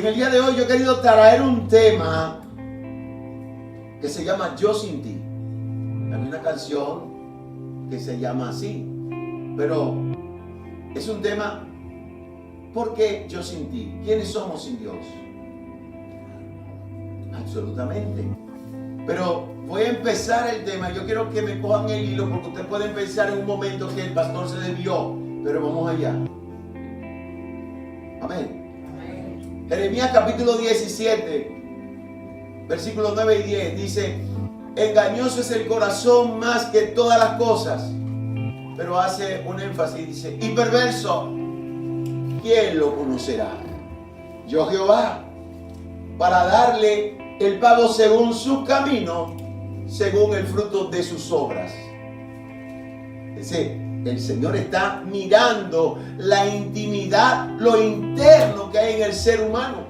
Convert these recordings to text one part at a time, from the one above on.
En el día de hoy yo he querido traer un tema que se llama Yo sin ti. Hay una canción que se llama así, pero es un tema, ¿por qué yo sin ti? ¿Quiénes somos sin Dios? Absolutamente. Pero voy a empezar el tema. Yo quiero que me cojan el hilo, porque ustedes pueden pensar en un momento que el pastor se desvió, pero vamos allá. Amén. Jeremías capítulo 17, versículos 9 y 10 dice: engañoso es el corazón más que todas las cosas. Pero hace un énfasis, dice: y perverso, ¿quién lo conocerá? Yo Jehová, para darle el pago según su camino, según el fruto de sus obras. Dice, el Señor está mirando la intimidad, lo interno que hay en el ser humano.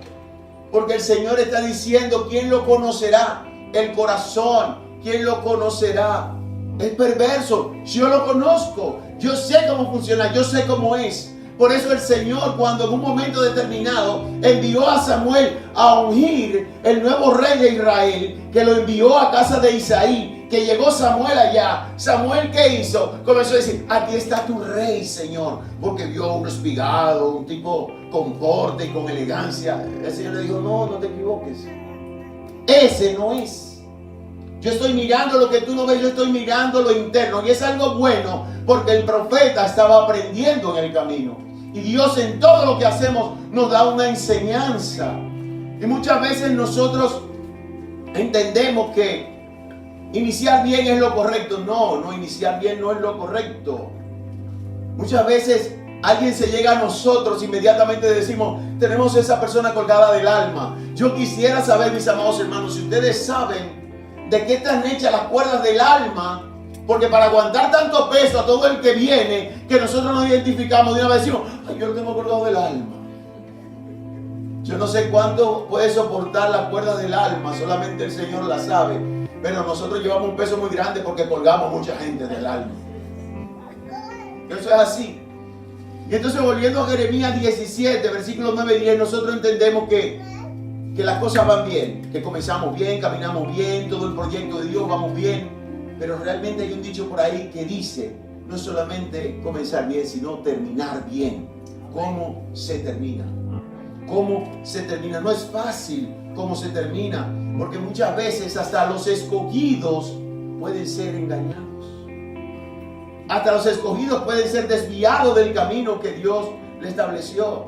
Porque el Señor está diciendo: ¿quién lo conocerá? El corazón, ¿quién lo conocerá? Es perverso. Yo lo conozco. Yo sé cómo funciona. Yo sé cómo es. Por eso el Señor, cuando en un momento determinado envió a Samuel a ungir el nuevo rey de Israel, que lo envió a casa de Isaí, que llegó Samuel allá, Samuel, ¿qué hizo? Comenzó a decir: aquí está tu rey, Señor, porque vio un espigado, un tipo con porte y con elegancia. El Señor le dijo: no te equivoques, ese no es. Yo estoy mirando lo que tú no ves, yo estoy mirando lo interno. Y es algo bueno, porque el profeta estaba aprendiendo en el camino. Y Dios en todo lo que hacemos nos da una enseñanza. Y muchas veces nosotros entendemos que iniciar bien es lo correcto. No, iniciar bien no es lo correcto. Muchas veces alguien se llega a nosotros, inmediatamente decimos: tenemos esa persona colgada del alma. Yo quisiera saber, mis amados hermanos, si ustedes saben de qué están hechas las cuerdas del alma, porque para aguantar tanto peso a todo el que viene, que nosotros nos identificamos de una vez, decimos: ay, yo lo tengo colgado del alma. Yo no sé cuánto puede soportar las cuerdas del alma, solamente el Señor la sabe, pero nosotros llevamos un peso muy grande porque colgamos mucha gente del alma. Eso es así. Y entonces, volviendo a Jeremías 17, versículos 9 y 10, nosotros entendemos que las cosas van bien, que comenzamos bien, caminamos bien, todo el proyecto de Dios vamos bien, pero realmente hay un dicho por ahí que dice: no solamente comenzar bien, sino terminar bien. ¿Cómo se termina? ¿Cómo se termina? No es fácil cómo se termina, porque muchas veces hasta los escogidos pueden ser engañados. Hasta los escogidos pueden ser desviados del camino que Dios le estableció.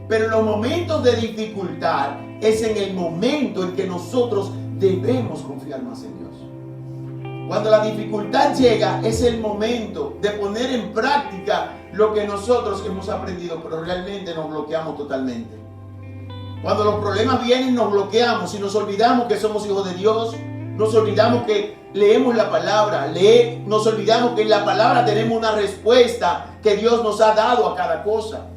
Pero en los momentos de dificultad es en el momento en que nosotros debemos confiar más en Dios. Cuando la dificultad llega, es el momento de poner en práctica lo que nosotros hemos aprendido, pero realmente nos bloqueamos totalmente. Cuando los problemas vienen, nos bloqueamos y nos olvidamos que somos hijos de Dios. Nos olvidamos que leemos la palabra, nos olvidamos que en la palabra tenemos una respuesta que Dios nos ha dado a cada cosa.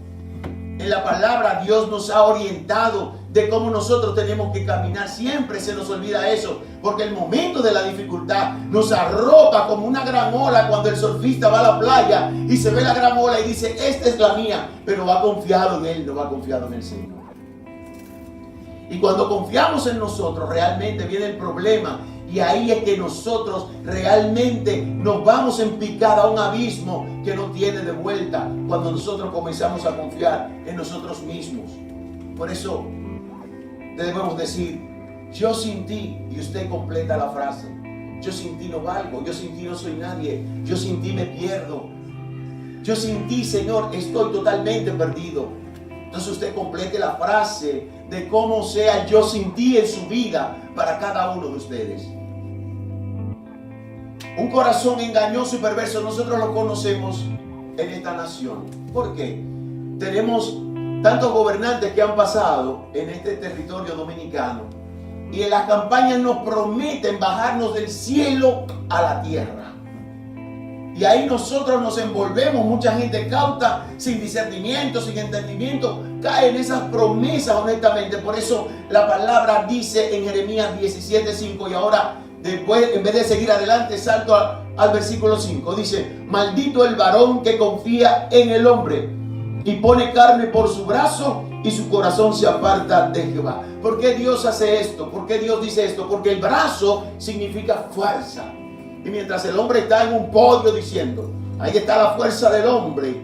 En la palabra Dios nos ha orientado de cómo nosotros tenemos que caminar. Siempre se nos olvida eso, porque el momento de la dificultad nos arropa como una gran ola cuando el surfista va a la playa y se ve la gran ola y dice: esta es la mía, pero va confiado en Él, no va confiado en el Señor. Y cuando confiamos en nosotros, realmente viene el problema. Y ahí es que nosotros realmente nos vamos en picada a un abismo que no tiene de vuelta, cuando nosotros comenzamos a confiar en nosotros mismos. Por eso debemos decir: yo sin ti, y usted completa la frase. Yo sin ti no valgo, yo sin ti no soy nadie, yo sin ti me pierdo. Yo sin ti, Señor, estoy totalmente perdido. Entonces usted complete la frase de cómo sea yo sin ti en su vida para cada uno de ustedes. Un corazón engañoso y perverso, nosotros lo conocemos en esta nación. ¿Por qué? Tenemos tantos gobernantes que han pasado en este territorio dominicano y en las campañas nos prometen bajarnos del cielo a la tierra. Y ahí nosotros nos envolvemos, mucha gente cauta, sin discernimiento, sin entendimiento, cae en esas promesas honestamente. Por eso la palabra dice en Jeremías 17:5, y ahora después, en vez de seguir adelante, salto al versículo 5. Dice: maldito el varón que confía en el hombre y pone carne por su brazo y su corazón se aparta de Jehová. ¿Por qué Dios hace esto? ¿Por qué Dios dice esto? Porque el brazo significa fuerza. Y mientras el hombre está en un podio diciendo, ahí está la fuerza del hombre,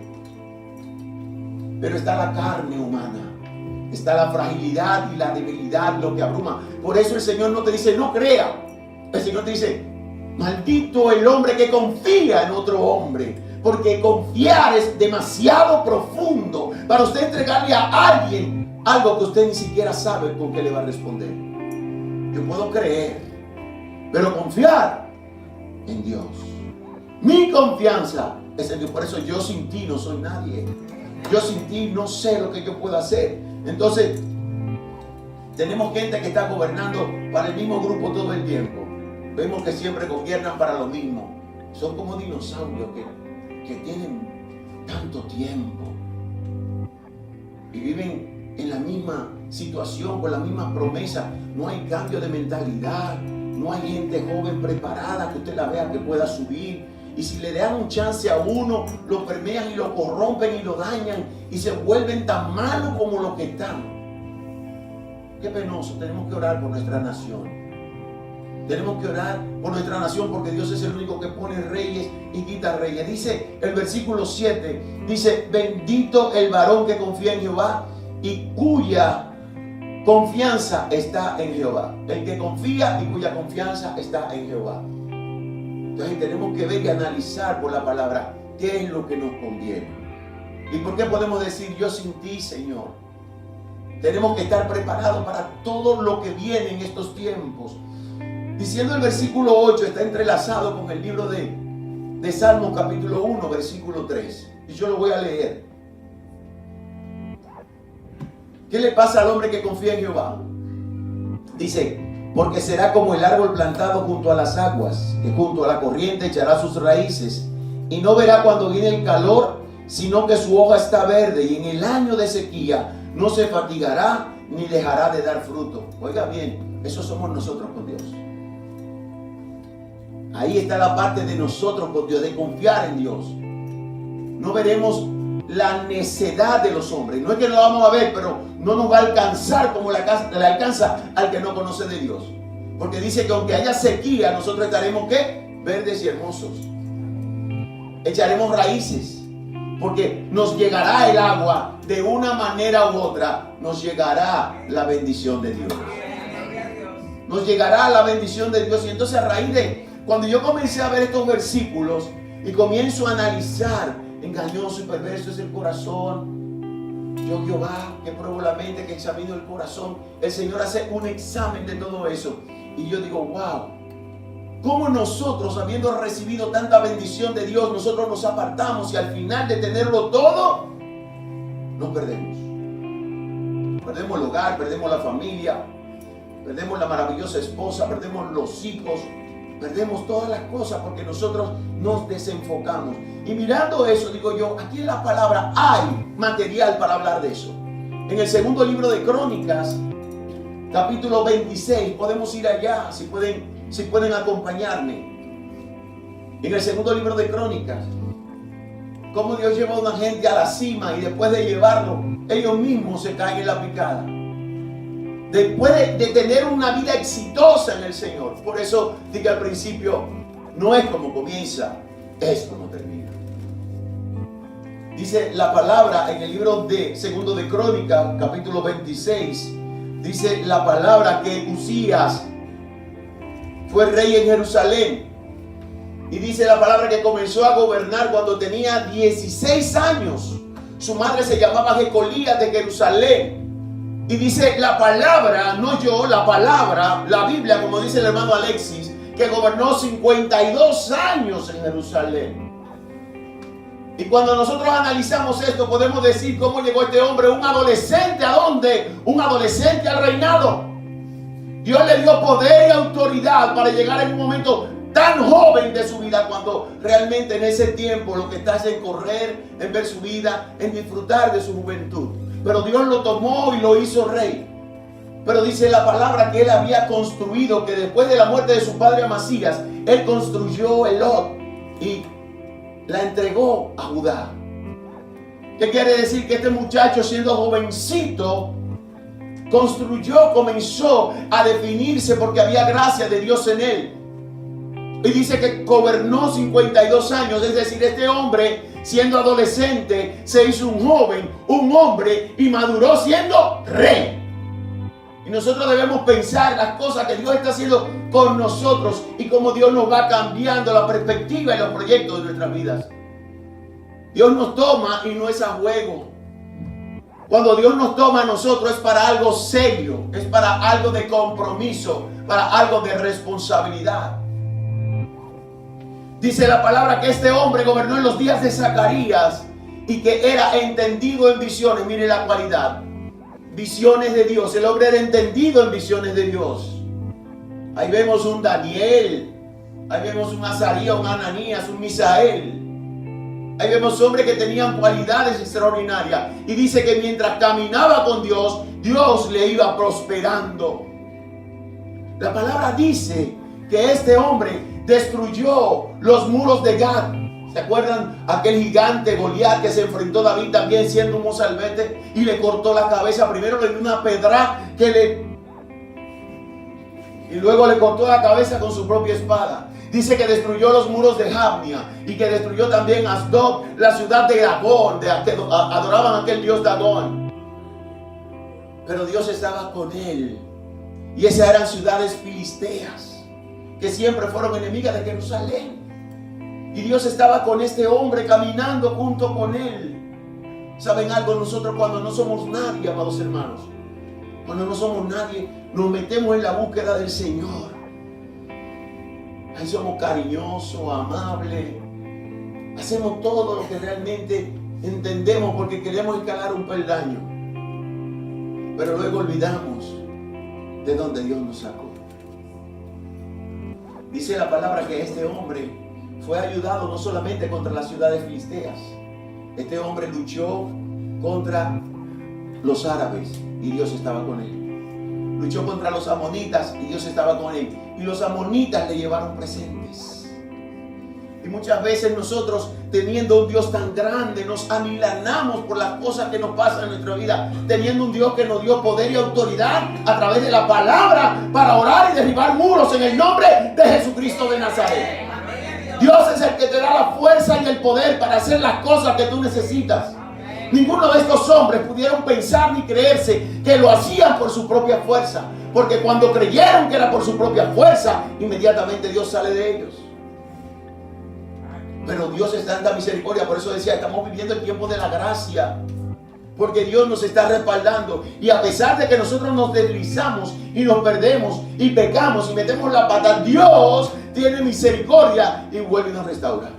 pero está la carne humana, está la fragilidad y la debilidad, lo que abruma. Por eso el Señor no te dice, no crea. El Señor te dice, maldito el hombre que confía en otro hombre, porque confiar es demasiado profundo para usted entregarle a alguien algo que usted ni siquiera sabe con qué le va a responder. Yo puedo creer, pero confiar en Dios. Mi confianza es en Dios. Por eso yo sin ti no soy nadie. Yo sin ti no sé lo que yo puedo hacer. Entonces, tenemos gente que está gobernando para el mismo grupo todo el tiempo. Vemos que siempre gobiernan para lo mismo. Son como dinosaurios que tienen tanto tiempo y viven en la misma situación, con la misma promesa. No hay cambio de mentalidad. No hay gente joven preparada que usted la vea que pueda subir. Y si le dan un chance a uno, lo permean y lo corrompen y lo dañan y se vuelven tan malos como los que están. Qué penoso. Tenemos que orar por nuestra nación. Tenemos que orar por nuestra nación porque Dios es el único que pone reyes y quita reyes. Dice el versículo 7, dice, bendito el varón que confía en Jehová y cuya confianza está en Jehová. El que confía y cuya confianza está en Jehová. Entonces tenemos que ver y analizar por la palabra qué es lo que nos conviene. ¿Y por qué podemos decir yo sin ti, Señor? Tenemos que estar preparados para todo lo que viene en estos tiempos. Diciendo el versículo 8, está entrelazado con el libro de Salmos capítulo 1, versículo 3. Y yo lo voy a leer. ¿Qué le pasa al hombre que confía en Jehová? Dice, porque será como el árbol plantado junto a las aguas, que junto a la corriente echará sus raíces, y no verá cuando viene el calor, sino que su hoja está verde, y en el año de sequía no se fatigará, ni dejará de dar fruto. Oiga bien, eso somos nosotros con Dios. Ahí está la parte de nosotros con Dios, de confiar en Dios. No veremos la necedad de los hombres. No es que no lo vamos a ver, pero no nos va a alcanzar como le alcanza al que no conoce de Dios. Porque dice que aunque haya sequía, nosotros estaremos ¿qué? Verdes y hermosos. Echaremos raíces. Porque nos llegará el agua de una manera u otra. Nos llegará la bendición de Dios. Nos llegará la bendición de Dios. Y entonces a raíz de cuando yo comencé a ver estos versículos y comienzo a analizar, engañoso y perverso es el corazón. Yo, Jehová, que pruebo la mente, que examino el corazón. El Señor hace un examen de todo eso. Y yo digo, wow, cómo nosotros, habiendo recibido tanta bendición de Dios, nosotros nos apartamos y al final de tenerlo todo, nos perdemos. Perdemos el hogar, perdemos la familia, perdemos la maravillosa esposa, perdemos los hijos. Perdemos todas las cosas porque nosotros nos desenfocamos. Y mirando eso, digo yo, aquí en la palabra hay material para hablar de eso. En el segundo libro de Crónicas, capítulo 26, podemos ir allá, si pueden acompañarme. En el segundo libro de Crónicas, cómo Dios lleva a una gente a la cima y después de llevarlo, ellos mismos se caen en la picada. Después de tener una vida exitosa en el Señor. Por eso dije al principio, no es como comienza, es como termina. Dice la palabra en el libro de segundo de Crónicas, capítulo 26, dice la palabra que Usías fue rey en Jerusalén. Y dice la palabra que comenzó a gobernar cuando tenía 16 años. Su madre se llamaba Jecolías de Jerusalén. Y dice la palabra, no yo, la palabra, la Biblia, como dice el hermano Alexis, que gobernó 52 años en Jerusalén. Y cuando nosotros analizamos esto, podemos decir cómo llegó este hombre, un adolescente, ¿a dónde? Un adolescente al reinado. Dios le dio poder y autoridad para llegar en un momento tan joven de su vida, cuando realmente en ese tiempo lo que está es en correr, en ver su vida, en disfrutar de su juventud. Pero Dios lo tomó y lo hizo rey. Pero dice la palabra que él había construido, que después de la muerte de su padre Amasías, él construyó Elot y la entregó a Judá. ¿Qué quiere decir? Que este muchacho, siendo jovencito, comenzó a definirse porque había gracia de Dios en él. Y dice que gobernó 52 años, es decir, este hombre, siendo adolescente, se hizo un joven, un hombre, y maduró siendo rey. Y nosotros debemos pensar las cosas que Dios está haciendo con nosotros y cómo Dios nos va cambiando la perspectiva y los proyectos de nuestras vidas. Dios nos toma y no es a juego. Cuando Dios nos toma a nosotros es para algo serio, es para algo de compromiso, para algo de responsabilidad. Dice la palabra que este hombre gobernó en los días de Zacarías y que era entendido en visiones. Mire la cualidad. Visiones de Dios. El hombre era entendido en visiones de Dios. Ahí vemos un Daniel. Ahí vemos un Azarías, un Ananías, un Misael. Ahí vemos hombres que tenían cualidades extraordinarias. Y dice que mientras caminaba con Dios, Dios le iba prosperando. La palabra dice que este hombre destruyó los muros de Gat. ¿Se acuerdan? Aquel gigante Goliat que se enfrentó a David también siendo un mozalbete y le cortó la cabeza. Primero le dio una pedra y luego le cortó la cabeza con su propia espada. Dice que destruyó los muros de Jabnia y que destruyó también Asdod, la ciudad de Dagón, adoraban a aquel dios Dagón. Pero Dios estaba con él. Y esas eran ciudades filisteas que siempre fueron enemigas de Jerusalén. Y Dios estaba con este hombre caminando junto con él. ¿Saben algo? Nosotros cuando no somos nadie, amados hermanos, cuando no somos nadie, nos metemos en la búsqueda del Señor. Ahí somos cariñosos, amables. Hacemos todo lo que realmente entendemos porque queremos escalar un peldaño. Pero luego olvidamos de donde Dios nos sacó. Dice la palabra que este hombre fue ayudado no solamente contra las ciudades filisteas. Este hombre luchó contra los árabes y Dios estaba con él. Luchó contra los amonitas y Dios estaba con él. Y los amonitas le llevaron presentes. Y muchas veces nosotros, teniendo un Dios tan grande, nos amilanamos por las cosas que nos pasan en nuestra vida. Teniendo un Dios que nos dio poder y autoridad a través de la palabra para orar y derribar muros en el nombre de Jesucristo de Nazaret. Dios es el que te da la fuerza y el poder para hacer las cosas que tú necesitas. Ninguno de estos hombres pudieron pensar ni creerse que lo hacían por su propia fuerza. Porque cuando creyeron que era por su propia fuerza, inmediatamente Dios sale de ellos. Pero Dios es tanta misericordia. Por eso decía, estamos viviendo el tiempo de la gracia. Porque Dios nos está respaldando. Y a pesar de que nosotros nos deslizamos y nos perdemos y pecamos y metemos la pata, Dios tiene misericordia y vuelve y nos restaura.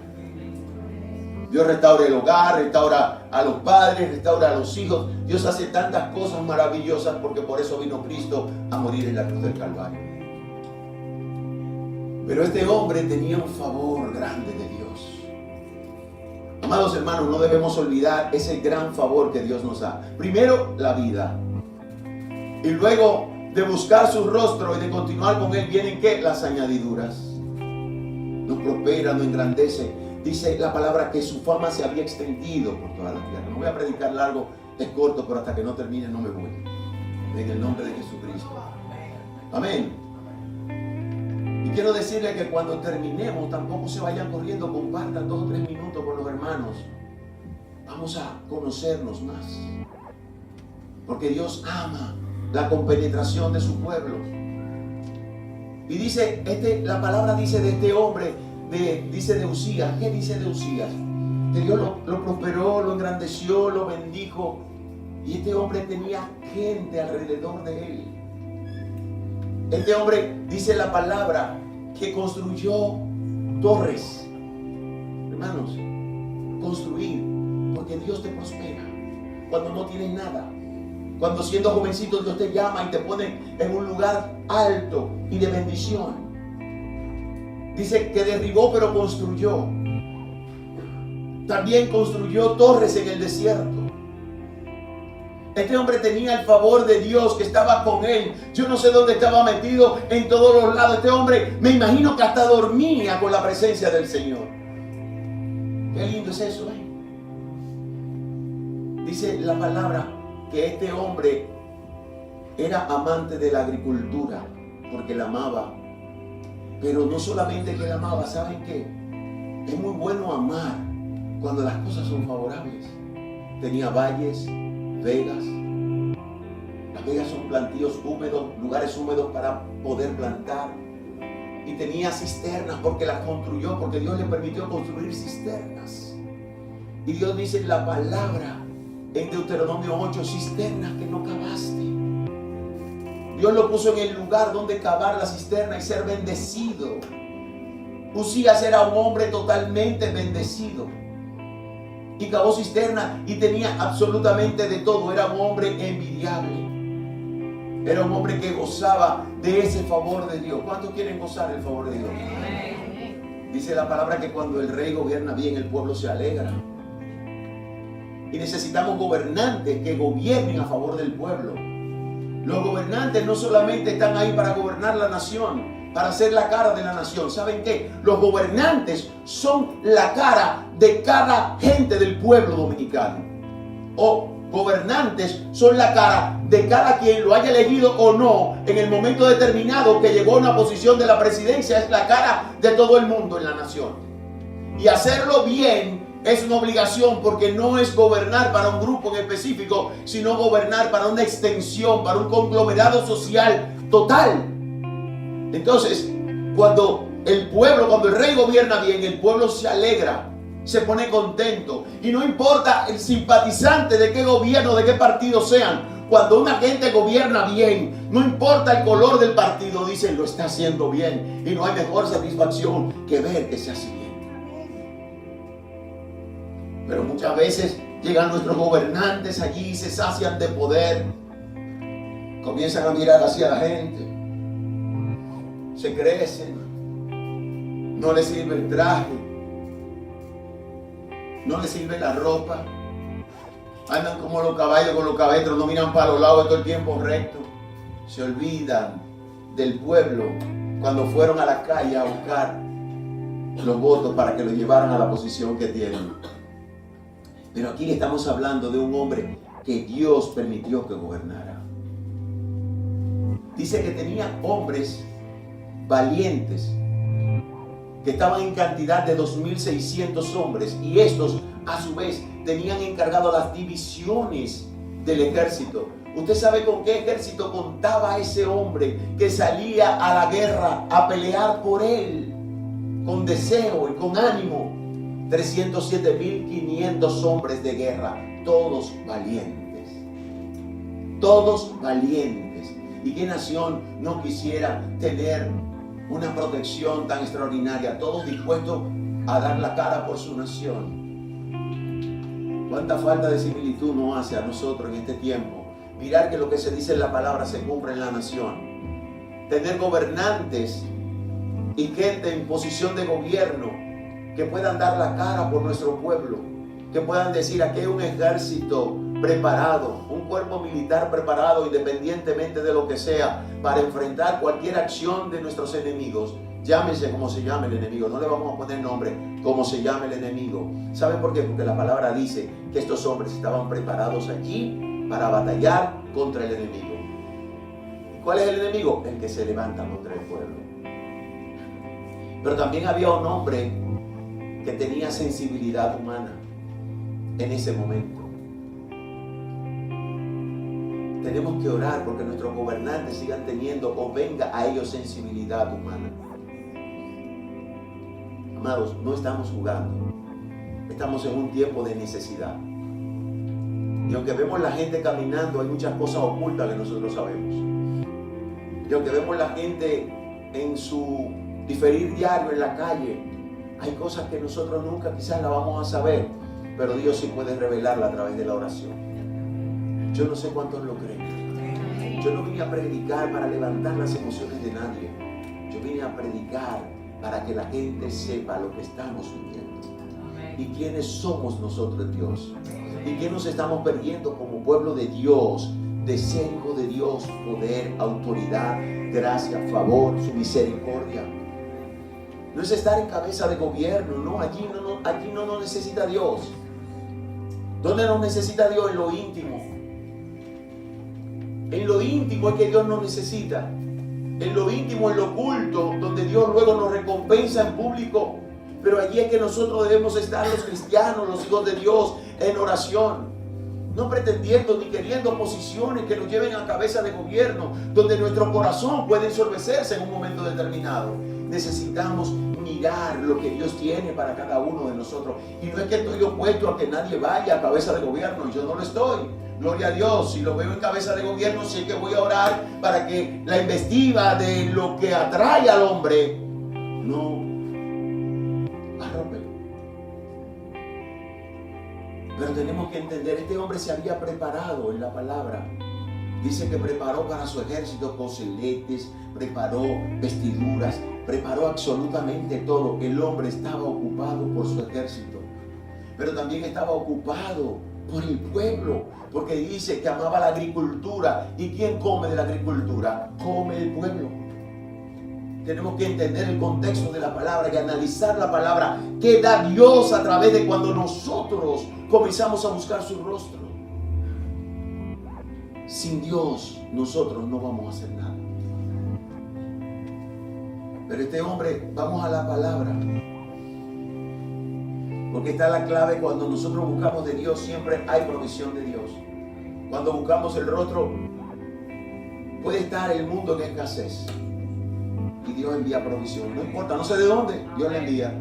Dios restaura el hogar, restaura a los padres, restaura a los hijos. Dios hace tantas cosas maravillosas porque por eso vino Cristo a morir en la cruz del Calvario. Pero este hombre tenía un favor grande de Dios. Amados hermanos, no debemos olvidar ese gran favor que Dios nos da. Primero, la vida. Y luego, de buscar su rostro y de continuar con Él, vienen ¿qué? Las añadiduras. Nos prospera, nos engrandece. Dice la palabra que su fama se había extendido por toda la tierra. No voy a predicar largo, es corto, pero hasta que no termine no me voy. En el nombre de Jesucristo. Amén. Y quiero decirle que cuando terminemos, tampoco se vayan corriendo, compartan 2 o 3 minutos con los hermanos. Vamos a conocernos más. Porque Dios ama la compenetración de su pueblo. Y dice, la palabra dice de este hombre, dice de Uzías. ¿Qué dice de Uzías? Que Dios lo prosperó, lo engrandeció, lo bendijo. Y este hombre tenía gente alrededor de él. Este hombre, dice la palabra, que construyó torres. Hermanos, construir, porque Dios te prospera cuando no tienes nada. Cuando siendo jovencito Dios te llama y te pone en un lugar alto y de bendición. Dice que derribó pero construyó. También construyó torres en el desierto. Este hombre tenía el favor de Dios que estaba con él. Yo no sé dónde estaba metido, en todos los lados. Este hombre, me imagino que hasta dormía con la presencia del Señor. Qué lindo es eso, ¿eh? Dice la palabra que este hombre era amante de la agricultura porque la amaba. Pero no solamente que la amaba, ¿saben qué? Es muy bueno amar cuando las cosas son favorables. Tenía valles, vegas. Las vegas son plantíos húmedos, lugares húmedos para poder plantar. Y tenía cisternas porque las construyó, porque Dios le permitió construir cisternas. Y Dios dice en la palabra, en Deuteronomio 8, cisternas que no cavaste. Dios lo puso en el lugar donde cavar la cisterna y ser bendecido. Uzías era un hombre totalmente bendecido. Y cavó cisterna y tenía absolutamente de todo. Era un hombre envidiable. Era un hombre que gozaba de ese favor de Dios. ¿Cuántos quieren gozar del favor de Dios? Dice la palabra que cuando el rey gobierna bien, el pueblo se alegra. Y necesitamos gobernantes que gobiernen a favor del pueblo. Los gobernantes no solamente están ahí para gobernar la nación, para ser la cara de la nación. ¿Saben qué? Los gobernantes son la cara de cada gente del pueblo dominicano. O gobernantes son la cara de cada quien lo haya elegido o no en el momento determinado que llegó a una posición de la presidencia. Es la cara de todo el mundo en la nación. Y hacerlo bien es una obligación, porque no es gobernar para un grupo en específico, sino gobernar para una extensión, para un conglomerado social total. Entonces, cuando el rey gobierna bien, el pueblo se alegra, se pone contento. Y no importa el simpatizante de qué gobierno, de qué partido sean. Cuando una gente gobierna bien, no importa el color del partido, dicen lo está haciendo bien. Y no hay mejor satisfacción que ver que se hace bien. Pero muchas veces llegan nuestros gobernantes allí y se sacian de poder. Comienzan a mirar hacia la gente. Se crecen. No les sirve el traje. No les sirve la ropa. Andan como los caballos con los cabestros. No miran para los lados todo el tiempo recto. Se olvidan del pueblo cuando fueron a la calle a buscar los votos para que los llevaran a la posición que tienen. Pero aquí estamos hablando de un hombre que Dios permitió que gobernara. Dice que tenía hombres valientes que estaban en cantidad de 2.600 hombres, y estos a su vez tenían encargado las divisiones del ejército. ¿Usted sabe con qué ejército contaba ese hombre que salía a la guerra a pelear por él con deseo y con ánimo? 307.500 hombres de guerra, todos valientes. Todos valientes. ¿Y qué nación no quisiera tener una protección tan extraordinaria? Todos dispuestos a dar la cara por su nación. ¿Cuánta falta de similitud nos hace a nosotros en este tiempo? Mirar que lo que se dice en la palabra se cumple en la nación. Tener gobernantes y gente en posición de gobierno que puedan dar la cara por nuestro pueblo, que puedan decir: aquí hay un ejército preparado, un cuerpo militar preparado, independientemente de lo que sea, para enfrentar cualquier acción de nuestros enemigos. Llámese como se llame el enemigo, no le vamos a poner nombre, como se llame el enemigo. ¿Saben por qué? Porque la palabra dice que estos hombres estaban preparados allí para batallar contra el enemigo. ¿Cuál es el enemigo? El que se levanta contra el pueblo. Pero también había un hombre que tenía sensibilidad humana en ese momento. Tenemos que orar porque nuestros gobernantes sigan teniendo, o venga a ellos, sensibilidad humana. Amados, no estamos jugando. Estamos en un tiempo de necesidad. Y aunque vemos la gente caminando, hay muchas cosas ocultas que nosotros sabemos. Y aunque vemos la gente en su diferir diario en la calle, hay cosas que nosotros nunca quizás la vamos a saber, pero Dios sí puede revelarla a través de la oración. Yo no sé cuántos lo creen. Yo no vine a predicar para levantar las emociones de nadie. Yo vine a predicar para que la gente sepa lo que estamos viviendo y quiénes somos nosotros, Dios, y qué nos estamos perdiendo como pueblo de Dios, de ser hijo de Dios, poder, autoridad, gracia, favor, su misericordia. No es estar en cabeza de gobierno, no, allí no nos necesita Dios. ¿Dónde nos necesita Dios? En lo íntimo. En lo íntimo es que Dios nos necesita. En lo íntimo, en lo oculto, donde Dios luego nos recompensa en público. Pero allí es que nosotros debemos estar, los cristianos, los hijos de Dios, en oración. No pretendiendo ni queriendo posiciones que nos lleven a cabeza de gobierno, donde nuestro corazón puede ensorbecerse en un momento determinado. Necesitamos mirar lo que Dios tiene para cada uno de nosotros. Y no es que estoy opuesto a que nadie vaya a cabeza de gobierno, yo no lo estoy. Gloria a Dios, si lo veo en cabeza de gobierno, sí que voy a orar para que la investida de lo que atrae al hombre no arrope. Pero tenemos que entender, este hombre se había preparado en la palabra. Dice que preparó para su ejército coseletes, preparó vestiduras, preparó absolutamente todo. El hombre estaba ocupado por su ejército, pero también estaba ocupado por el pueblo, porque dice que amaba la agricultura. ¿Y quién come de la agricultura? Come el pueblo. Tenemos que entender el contexto de la palabra y analizar la palabra que da Dios a través de cuando nosotros comenzamos a buscar su rostro. Sin Dios nosotros no vamos a hacer nada. Pero este hombre, vamos a la palabra, porque está la clave. Cuando nosotros buscamos de Dios, siempre hay provisión de Dios. Cuando buscamos el rostro, puede estar el mundo en escasez y Dios envía provisión. No importa, no sé de dónde, Dios le envía.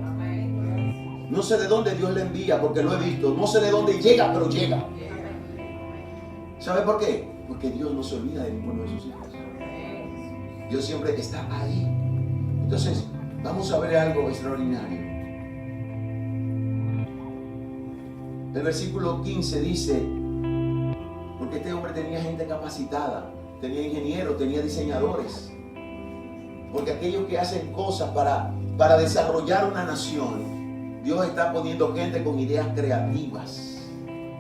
No sé de dónde Dios le envía, porque lo he visto. No sé de dónde llega, pero llega. ¿Sabe por qué? Porque Dios no se olvida de ninguno de sus hijos. Dios siempre está ahí. Entonces, vamos a ver algo extraordinario. El versículo 15 dice, porque este hombre tenía gente capacitada, tenía ingenieros, tenía diseñadores. Porque aquellos que hacen cosas para desarrollar una nación, Dios está poniendo gente con ideas creativas.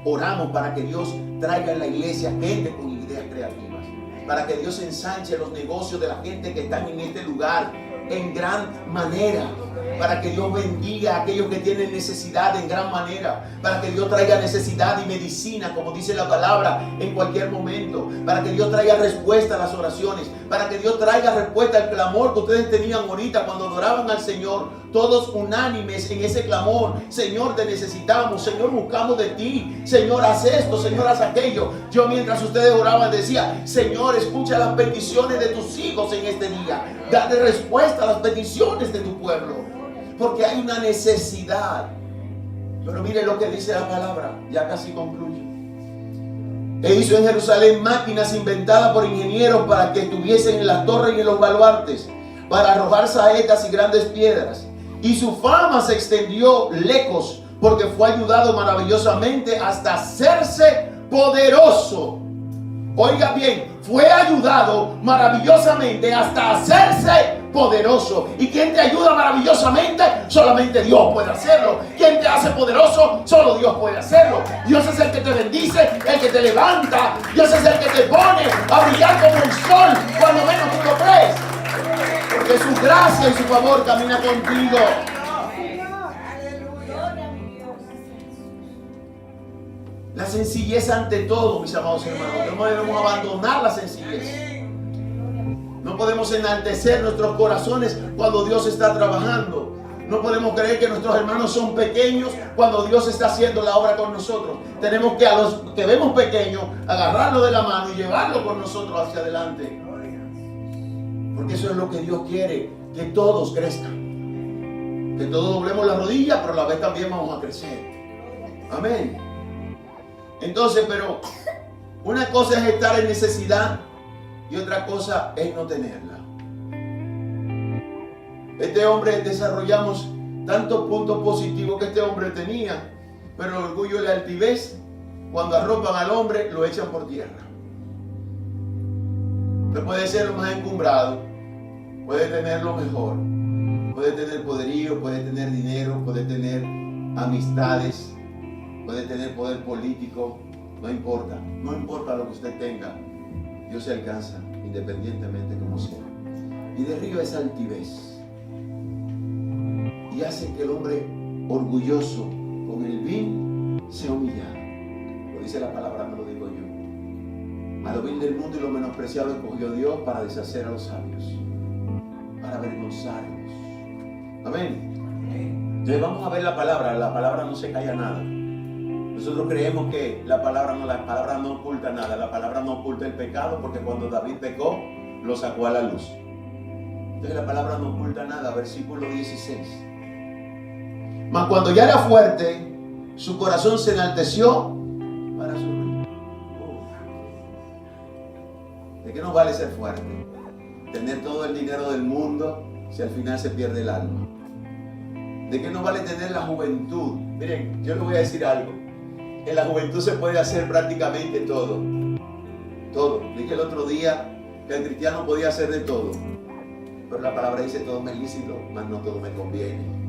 Oramos para que Dios traiga en la iglesia gente con ideas creativas, para que Dios ensanche los negocios de la gente que están en este lugar en gran manera, para que Dios bendiga a aquellos que tienen necesidad en gran manera, para que Dios traiga necesidad y medicina, como dice la palabra, en cualquier momento, para que Dios traiga respuesta a las oraciones, para que Dios traiga respuesta al clamor que ustedes tenían ahorita cuando adoraban al Señor, todos unánimes en ese clamor. Señor, te necesitamos, Señor, buscamos de ti, Señor, haz esto, Señor, haz aquello. Yo, mientras ustedes oraban, decía, Señor, escucha las peticiones de tus hijos en este día, dale respuesta a las peticiones de tu pueblo, porque hay una necesidad. Pero mire lo que dice la palabra, ya casi concluyo. E hizo en Jerusalén máquinas inventadas por ingenieros para que estuviesen en las torres y en los baluartes, para arrojar saetas y grandes piedras. Y su fama se extendió lejos, porque fue ayudado maravillosamente hasta hacerse poderoso. Oiga bien, fue ayudado maravillosamente hasta hacerse poderoso. ¿Y quién te ayuda maravillosamente? Solamente Dios puede hacerlo. ¿Quién te hace poderoso? Solo Dios puede hacerlo. Dios es el que te bendice, el que te levanta. Dios es el que te pone a brillar como el sol cuando menos tú lo crees, porque su gracia y su favor camina contigo. La sencillez ante todo, mis amados hermanos. No debemos abandonar la sencillez. No podemos enaltecer nuestros corazones cuando Dios está trabajando. No podemos creer que nuestros hermanos son pequeños cuando Dios está haciendo la obra con nosotros. Tenemos que a los que vemos pequeños agarrarlo de la mano y llevarlo con nosotros hacia adelante. Porque eso es lo que Dios quiere, que todos crezcan. Que todos doblemos la rodilla, pero a la vez también vamos a crecer. Amén. Entonces, pero una cosa es estar en necesidad y otra cosa es no tenerla. Este hombre, desarrollamos tantos puntos positivos que este hombre tenía, pero el orgullo y la altivez, cuando arropan al hombre, lo echan por tierra. Usted puede ser lo más encumbrado, puede tener lo mejor, puede tener poderío, puede tener dinero, puede tener amistades, puede tener poder político, no importa lo que usted tenga, Dios se alcanza independientemente como sea. Y derriba esa altivez y hace que el hombre orgulloso con el vil sea humillado. dice la palabra, no lo digo yo. A lo vil del mundo y lo menospreciado escogió Dios para deshacer a los sabios, para avergonzarlos. Amén. Entonces vamos a ver la palabra no se calla nada. Nosotros creemos que la palabra no oculta nada, la palabra no oculta el pecado, porque cuando David pecó, lo sacó a la luz. Entonces la palabra no oculta nada, versículo 16. Mas cuando ya era fuerte, su corazón se enalteció para su ruina. ¿De qué nos vale ser fuerte? Tener todo el dinero del mundo si al final se pierde el alma. ¿De qué nos vale tener la juventud? Miren, yo les voy a decir algo. En la juventud se puede hacer prácticamente todo. Todo. Dije el otro día que el cristiano podía hacer de todo. Pero la palabra dice todo me es lícito, mas no todo me conviene.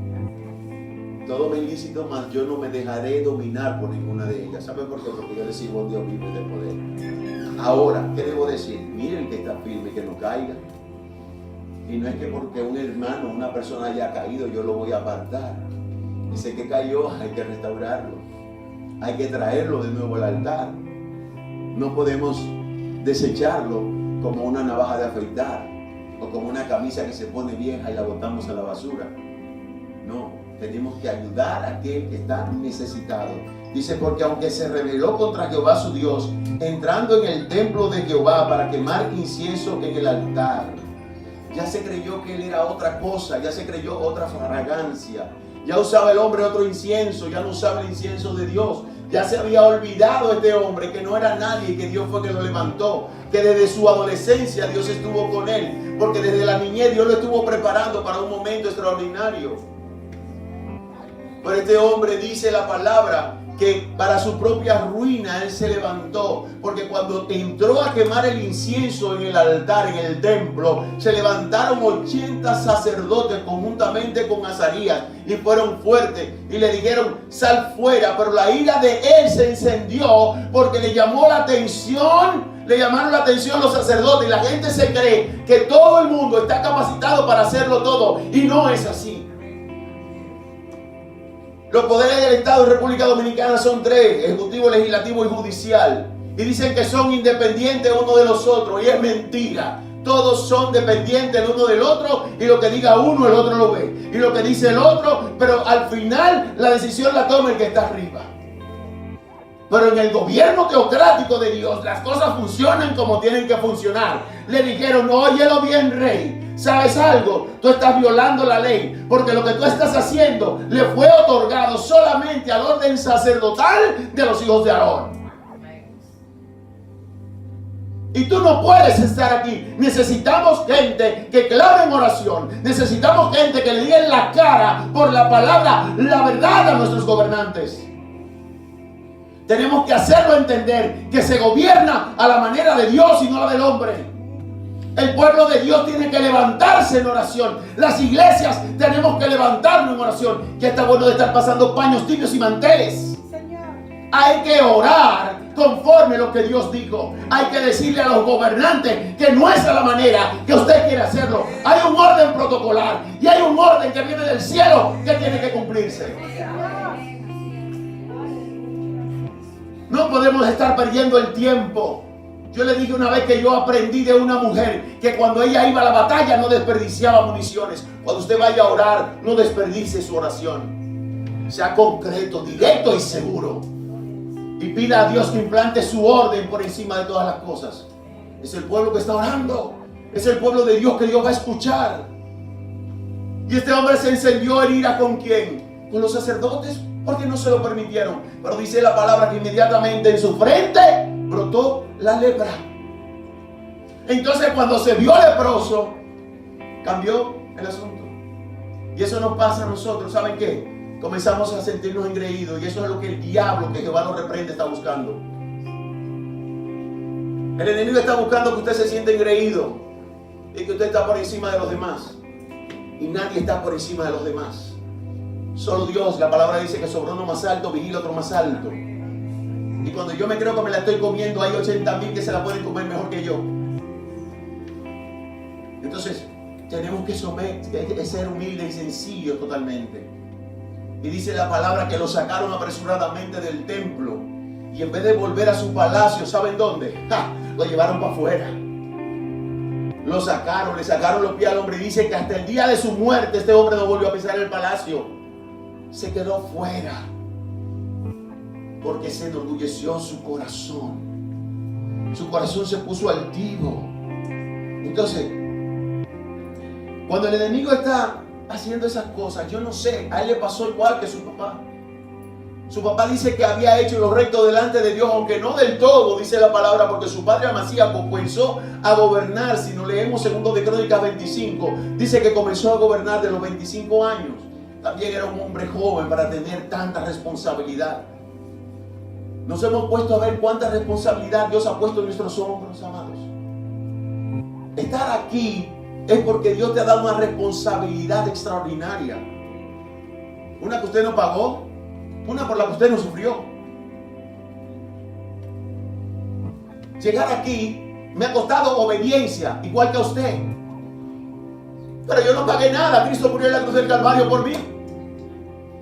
Todo me es lícito, mas yo no me dejaré dominar por ninguna de ellas. ¿Saben por qué? Porque yo le sirvo a un Dios vivo y de poder. Ahora, ¿qué debo decir? Miren que está firme, que no caiga. Y no es que porque un hermano, una persona haya caído, yo lo voy a apartar. Dice que cayó, hay que restaurarlo. Hay que traerlo de nuevo al altar. No podemos desecharlo como una navaja de afeitar o como una camisa que se pone vieja y la botamos a la basura. No, tenemos que ayudar a aquel que está necesitado. Dice, porque aunque se rebeló contra Jehová su Dios, entrando en el templo de Jehová para quemar incienso en el altar, ya se creyó que él era otra cosa, ya se creyó otra fragancia. Ya usaba el hombre otro incienso, ya no usaba el incienso de Dios. Ya se había olvidado este hombre que no era nadie y que Dios fue que lo levantó. Que desde su adolescencia Dios estuvo con él. Porque desde la niñez Dios lo estuvo preparando para un momento extraordinario. Pero este hombre dice la palabra que para su propia ruina él se levantó, porque cuando entró a quemar el incienso en el altar, en el templo, se levantaron 80 sacerdotes conjuntamente con Azarías y fueron fuertes y le dijeron sal fuera, pero la ira de él se encendió porque le llamó la atención. Le llamaron la atención los sacerdotes y la gente se cree que todo el mundo está capacitado para hacerlo todo y no es así. Los poderes del Estado de República Dominicana son 3, ejecutivo, legislativo y judicial. Y dicen que son independientes uno de los otros. Y es mentira. Todos son dependientes el uno del otro. Y lo que diga uno, el otro lo ve. Y lo que dice el otro, pero al final la decisión la toma el que está arriba. Pero en el gobierno teocrático de Dios, las cosas funcionan como tienen que funcionar. Le dijeron, no, óyelo bien, rey. ¿Sabes algo? Tú estás violando la ley, porque lo que tú estás haciendo le fue otorgado solamente al orden sacerdotal de los hijos de Aarón. Y tú no puedes estar aquí. Necesitamos gente que clame en oración. Necesitamos gente que le diga en la cara por la palabra, la verdad a nuestros gobernantes. Tenemos que hacerlo entender que se gobierna a la manera de Dios y no a la del hombre. El pueblo de Dios tiene que levantarse en oración. Las iglesias tenemos que levantarnos en oración. Ya está bueno de estar pasando paños tibios y manteles. Hay que orar conforme a lo que Dios dijo. Hay que decirle a los gobernantes que no es a la manera que usted quiere hacerlo. Hay un orden protocolar y hay un orden que viene del cielo que tiene que cumplirse. No podemos estar perdiendo el tiempo. Yo le dije una vez que yo aprendí de una mujer que cuando ella iba a la batalla no desperdiciaba municiones. Cuando usted vaya a orar, no desperdicie su oración. Sea concreto, directo y seguro. Y pida a Dios que implante su orden por encima de todas las cosas. Es el pueblo que está orando. Es el pueblo de Dios que Dios va a escuchar. Y este hombre se encendió en ira ¿con quién? Con los sacerdotes, porque no se lo permitieron. Pero dice la palabra que inmediatamente en su frente brotó la lepra. Entonces cuando se vio leproso, cambió el asunto. Y eso nos pasa a nosotros. ¿Saben qué? Comenzamos a sentirnos engreídos. Y eso es lo que el diablo, que Jehová lo reprende, está buscando. El enemigo está buscando que usted se sienta engreído y que usted está por encima de los demás. Y nadie está por encima de los demás. Solo Dios. La palabra dice que sobre uno más alto vigila otro más alto. Y cuando yo me creo que me la estoy comiendo, hay 80,000 que se la pueden comer mejor que yo. Entonces, tenemos que ser humildes y sencillos totalmente. Y dice la palabra que lo sacaron apresuradamente del templo. Y en vez de volver a su palacio, ¿saben dónde? Lo llevaron para afuera. Lo sacaron, le sacaron los pies al hombre. Y dice que hasta el día de su muerte este hombre no volvió a pisar el palacio. Se quedó fuera. Porque se enorgulleció su corazón. Su corazón se puso altivo. Entonces, cuando el enemigo está haciendo esas cosas, yo no sé, a él le pasó igual que su papá. Su papá dice que había hecho lo recto delante de Dios, aunque no del todo, dice la palabra, porque su padre Amasías comenzó a gobernar. Si no leemos 2 de Crónicas 25, dice que comenzó a gobernar de los 25 años. También era un hombre joven para tener tanta responsabilidad. Nos hemos puesto a ver cuánta responsabilidad Dios ha puesto en nuestros hombros, amados. Estar aquí es porque Dios te ha dado una responsabilidad extraordinaria. Una que usted no pagó, una por la que usted no sufrió. Llegar aquí me ha costado obediencia, igual que a usted. Pero yo no pagué nada. Cristo murió en la cruz del Calvario por mí.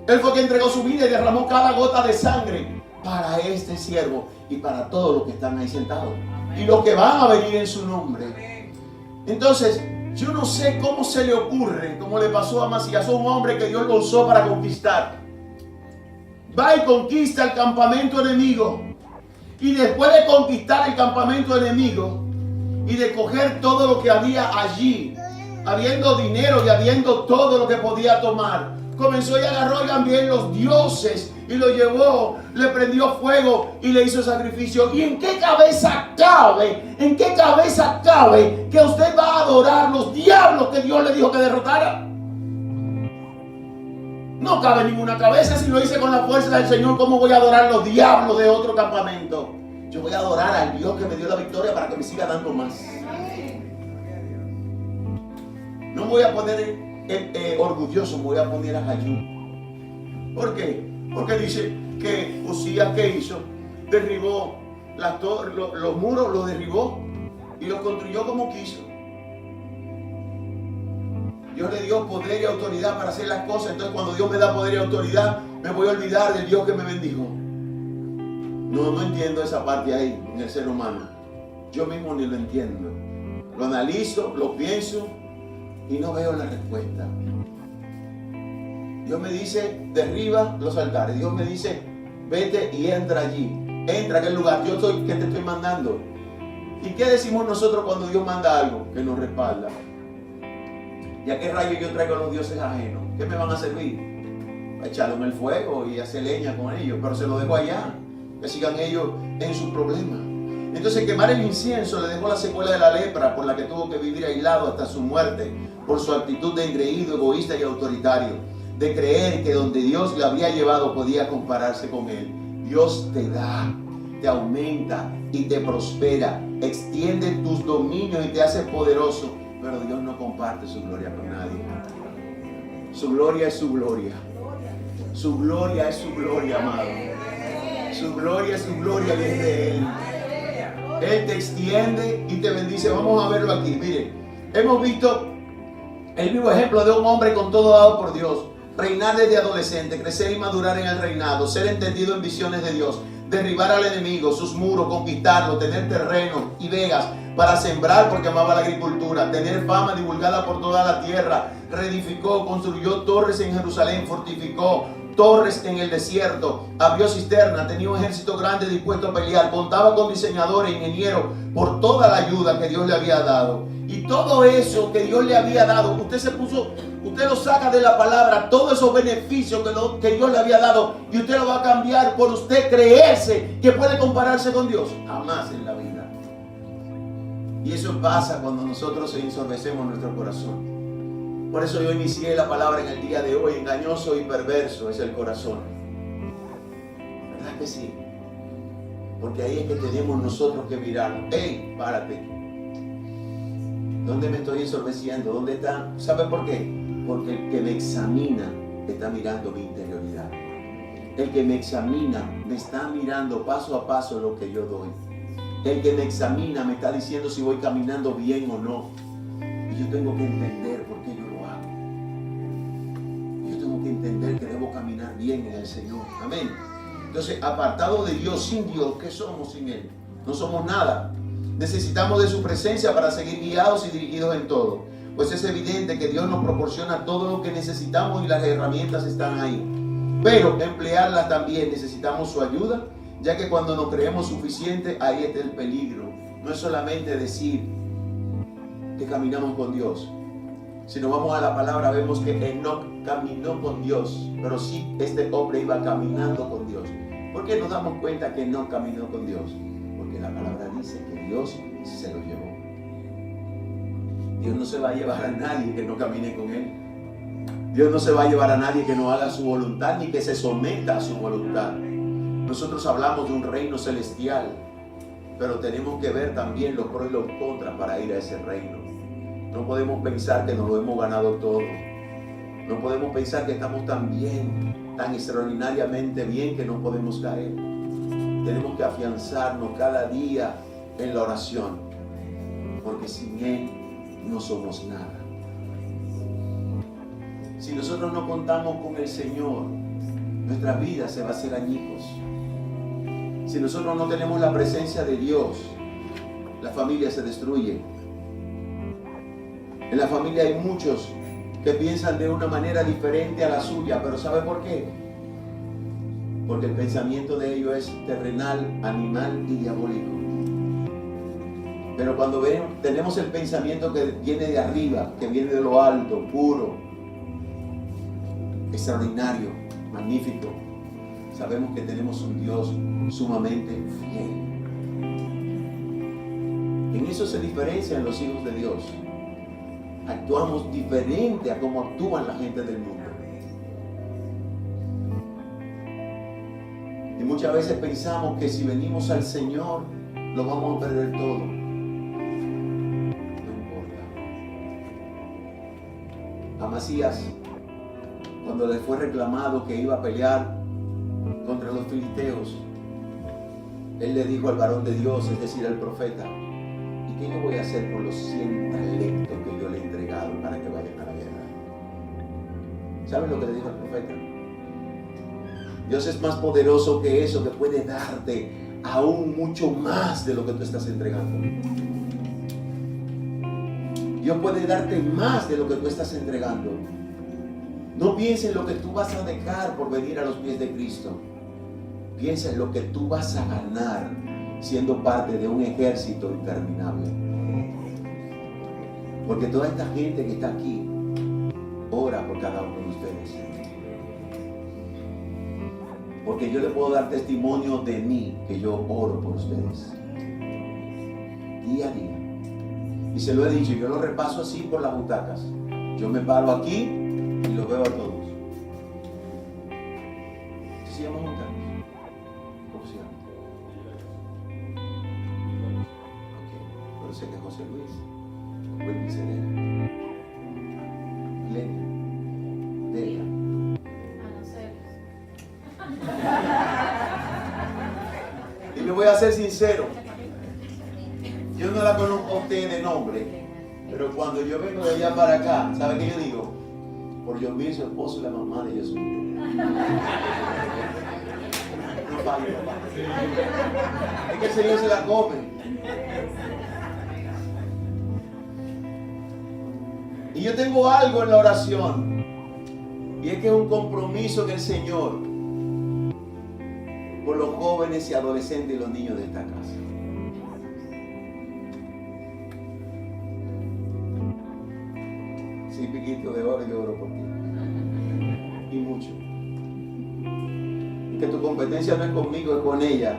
Él fue quien entregó su vida y derramó cada gota de sangre para este siervo y para todos los que están ahí sentados y los que van a venir en su nombre. Entonces, yo no sé cómo se le ocurre, como le pasó a Amasías, un hombre que Dios lo usó para conquistar. Va y conquista el campamento enemigo. Y después de conquistar el campamento enemigo y de coger todo lo que había allí, habiendo dinero y habiendo todo lo que podía tomar, comenzó y agarró también los dioses y lo llevó, le prendió fuego y le hizo sacrificio. ¿Y en qué cabeza cabe? ¿En qué cabeza cabe que usted va a adorar los diablos que Dios le dijo que derrotara? No cabe ninguna cabeza. Si lo hice con la fuerza del Señor, ¿cómo voy a adorar los diablos de otro campamento? Yo voy a adorar al Dios que me dio la victoria para que me siga dando más. No me voy a poner orgulloso, me voy a poner a Jayú. ¿Por qué? Porque dice que Usías, ¿qué hizo? Derribó los muros, los derribó y los construyó como quiso. Dios le dio poder y autoridad para hacer las cosas. Entonces, cuando Dios me da poder y autoridad, me voy a olvidar del Dios que me bendijo. No entiendo esa parte ahí en el ser humano. Yo mismo ni lo entiendo. Lo analizo, lo pienso y no veo la respuesta. Dios me dice, derriba los altares. Dios me dice, vete y entra allí. Entra a aquel lugar. Yo soy que te estoy mandando. ¿Y qué decimos nosotros cuando Dios manda algo? Que nos respalda. ¿Y a qué rayo yo traigo a los dioses ajenos? ¿Qué me van a servir? A echarlo en el fuego y hacer leña con ellos. Pero se lo dejo allá. Que sigan ellos en sus problemas. Entonces, quemar el incienso le dejó la secuela de la lepra, por la que tuvo que vivir aislado hasta su muerte, por su actitud de engreído, egoísta y autoritario, de creer que donde Dios le había llevado podía compararse con él. Dios te da, te aumenta y te prospera, extiende tus dominios y te hace poderoso, pero Dios no comparte su gloria con nadie. Su gloria es su gloria. Su gloria es su gloria, amado. Su gloria es su gloria y es de Él. Él te extiende y te bendice. Vamos a verlo aquí. Mire, hemos visto el mismo ejemplo de un hombre con todo dado por Dios. Reinar desde adolescente, crecer y madurar en el reinado, ser entendido en visiones de Dios, derribar al enemigo, sus muros, conquistarlo, tener terreno y vegas para sembrar porque amaba la agricultura, tener fama divulgada por toda la tierra, reedificó, construyó torres en Jerusalén, fortificó torres en el desierto, abrió cisterna, tenía un ejército grande dispuesto a pelear, contaba con diseñadores, ingenieros, por toda la ayuda que Dios le había dado. Y todo eso que Dios le había dado, usted lo saca de la palabra, todos esos beneficios que Dios le había dado, y usted lo va a cambiar por usted creerse que puede compararse con Dios. Jamás en la vida. Y eso pasa cuando nosotros ensorbecemos nuestro corazón. Por eso yo inicié la palabra en el día de hoy. Engañoso y perverso es el corazón. ¿Verdad que sí? Porque ahí es que tenemos nosotros que mirarnos. ¡Ey, párate! ¿Dónde me estoy ensorbeciendo? ¿Dónde está? ¿Sabe por qué? Porque el que me examina está mirando mi interioridad. El que me examina me está mirando paso a paso lo que yo doy. El que me examina me está diciendo si voy caminando bien o no. Y yo tengo que entender por qué yo lo hago. Yo tengo que entender que debo caminar bien en el Señor. Amén. Entonces, apartado de Dios, sin Dios, ¿qué somos sin Él? No somos nada. Necesitamos de su presencia para seguir guiados y dirigidos en todo. Pues es evidente que Dios nos proporciona todo lo que necesitamos y las herramientas están ahí. Pero emplearlas también necesitamos su ayuda, ya que cuando nos creemos suficientes, ahí está el peligro. No es solamente decir que caminamos con Dios. Si nos vamos a la palabra, vemos que Enoc caminó con Dios, pero sí este hombre iba caminando con Dios. ¿Por qué nos damos cuenta que Enoc caminó con Dios? Porque la palabra dice que Dios se lo llevó. Dios no se va a llevar a nadie que no camine con Él. Dios no se va a llevar a nadie que no haga su voluntad ni que se someta a su voluntad. Nosotros hablamos de un reino celestial, pero tenemos que ver también los pros y los contras para ir a ese reino. No podemos pensar que nos lo hemos ganado todo. No podemos pensar que estamos tan bien, tan extraordinariamente bien que no podemos caer. Tenemos que afianzarnos cada día en la oración, porque sin Él no somos nada. Si nosotros no contamos con el Señor, nuestra vida se va a hacer añicos. Si nosotros no tenemos la presencia de Dios, la familia se destruye. En la familia hay muchos que piensan de una manera diferente a la suya, pero ¿sabe por qué? Porque el pensamiento de ellos es terrenal, animal y diabólico. Pero cuando tenemos el pensamiento que viene de arriba, que viene de lo alto, puro, extraordinario, magnífico, sabemos que tenemos un Dios sumamente fiel. En eso se diferencian los hijos de Dios. Actuamos diferente a cómo actúan la gente del mundo. Y muchas veces pensamos que si venimos al Señor, lo vamos a perder todo. No importa. Amasías, cuando le fue reclamado que iba a pelear contra los filisteos, él le dijo al varón de Dios, es decir, al profeta: ¿y qué yo voy a hacer con los 100 talentos que yo le he entregado para que vayan a la guerra? ¿Saben lo que le dijo al profeta? Dios es más poderoso que eso, que puede darte aún mucho más de lo que tú estás entregando. Dios puede darte más de lo que tú estás entregando. No pienses en lo que tú vas a dejar por venir a los pies de Cristo. Piensa en lo que tú vas a ganar siendo parte de un ejército interminable. Porque toda esta gente que está aquí ora por cada uno de ustedes. Porque yo le puedo dar testimonio de mí, que yo oro por ustedes día a día. Y se lo he dicho, yo lo repaso así por las butacas. Yo me paro aquí y los veo a todos. ¿Qué se llama butacas? ¿Cómo se llama? Ok, pero sé que José Luis, Willy Serena, Lenia, Delia. Y me voy a ser sincero, yo no la conozco a usted de nombre, pero cuando yo vengo de allá para acá, ¿sabe qué yo digo? Por Yomir, su esposo y la mamá de Jesús. No falla, papá. Es que el Señor se la come. Y yo tengo algo en la oración, y es que es un compromiso del Señor por los jóvenes y adolescentes y los niños de esta casa. Sí, piquito de oro, yo oro por ti. Y mucho. Y que tu competencia no es conmigo, es con ella.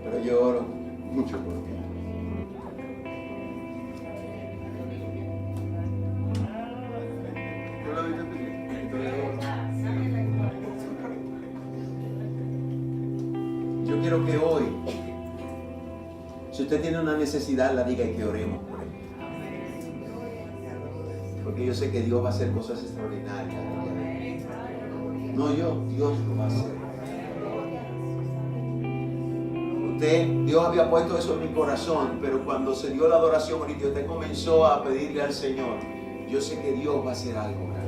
Pero yo oro mucho por ti. ¿Tú lo viste, piquito de oro? Yo quiero que hoy, si usted tiene una necesidad, la diga y que oremos por él. Porque yo sé que Dios va a hacer cosas extraordinarias. No yo, Dios lo va a hacer. Dios había puesto eso en mi corazón, pero cuando se dio la adoración ahorita, usted comenzó a pedirle al Señor. Yo sé que Dios va a hacer algo grande.